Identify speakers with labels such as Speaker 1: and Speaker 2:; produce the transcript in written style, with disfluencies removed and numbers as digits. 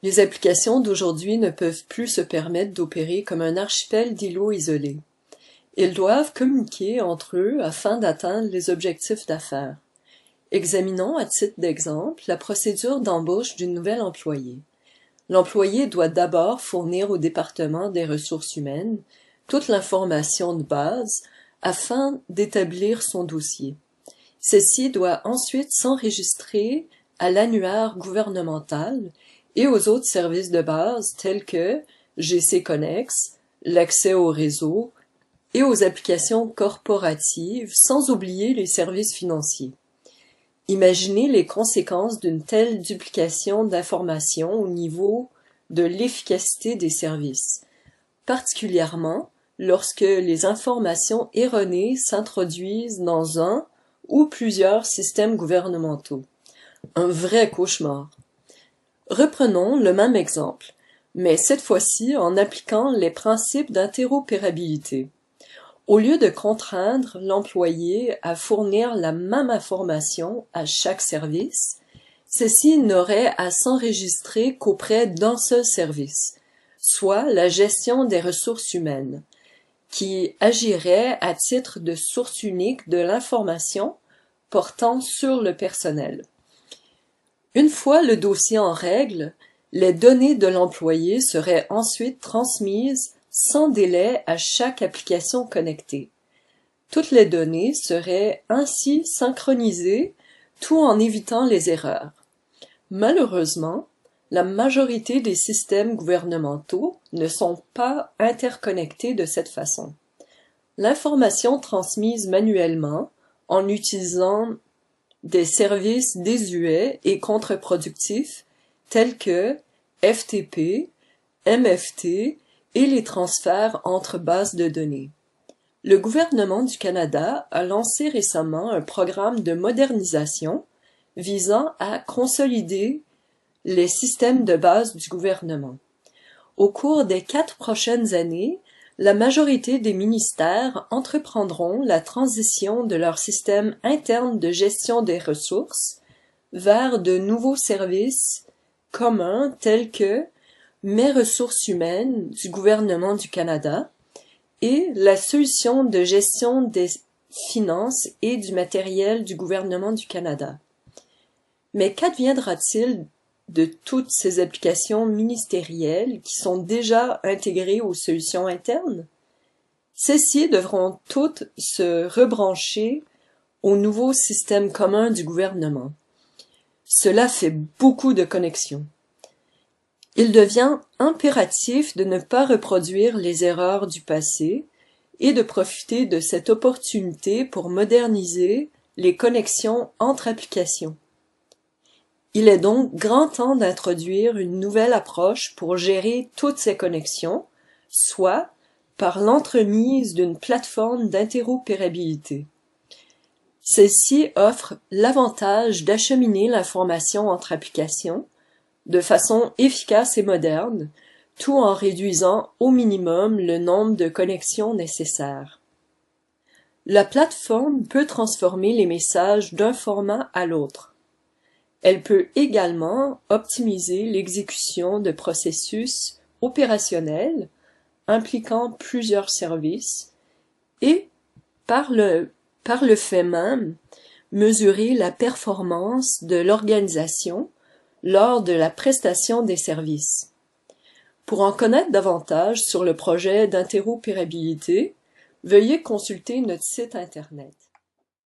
Speaker 1: Les applications d'aujourd'hui ne peuvent plus se permettre d'opérer comme un archipel d'îlots isolés. Ils doivent communiquer entre eux afin d'atteindre les objectifs d'affaires. Examinons à titre d'exemple la procédure d'embauche d'une nouvelle employée. L'employé doit d'abord fournir au département des ressources humaines toute l'information de base afin d'établir son dossier. Ceci doit ensuite s'enregistrer à l'annuaire gouvernemental et aux autres services de base tels que GC Connex, l'accès au réseau et aux applications corporatives, sans oublier les services financiers. Imaginez les conséquences d'une telle duplication d'informations au niveau de l'efficacité des services, particulièrement lorsque les informations erronées s'introduisent dans un ou plusieurs systèmes gouvernementaux. Un vrai cauchemar. Reprenons le même exemple, mais cette fois-ci en appliquant les principes d'interopérabilité. Au lieu de contraindre l'employé à fournir la même information à chaque service, ceci n'aurait à s'enregistrer qu'auprès d'un seul service, soit la gestion des ressources humaines, qui agirait à titre de source unique de l'information portant sur le personnel. Une fois le dossier en règle, les données de l'employé seraient ensuite transmises sans délai à chaque application connectée. Toutes les données seraient ainsi synchronisées, tout en évitant les erreurs. Malheureusement, la majorité des systèmes gouvernementaux ne sont pas interconnectés de cette façon. L'information transmise manuellement, en utilisant des services désuets et contre-productifs tels que FTP, MFT et les transferts entre bases de données. Le gouvernement du Canada a lancé récemment un programme de modernisation visant à consolider les systèmes de base du gouvernement. Au cours des 4 prochaines années, la majorité des ministères entreprendront la transition de leur système interne de gestion des ressources vers de nouveaux services communs tels que Mes ressources humaines du gouvernement du Canada et la solution de gestion des finances et du matériel du gouvernement du Canada. Mais qu'adviendra-t-il de toutes ces applications ministérielles qui sont déjà intégrées aux solutions internes? Celles-ci devront toutes se rebrancher au nouveau système commun du gouvernement. Cela fait beaucoup de connexions. Il devient impératif de ne pas reproduire les erreurs du passé et de profiter de cette opportunité pour moderniser les connexions entre applications. Il est donc grand temps d'introduire une nouvelle approche pour gérer toutes ces connexions, soit par l'entremise d'une plateforme d'interopérabilité. Celle-ci offre l'avantage d'acheminer l'information entre applications de façon efficace et moderne, tout en réduisant au minimum le nombre de connexions nécessaires. La plateforme peut transformer les messages d'un format à l'autre. Elle peut également optimiser l'exécution de processus opérationnels impliquant plusieurs services et, par le fait même, mesurer la performance de l'organisation lors de la prestation des services. Pour en connaître davantage sur le projet d'interopérabilité, veuillez consulter notre site Internet.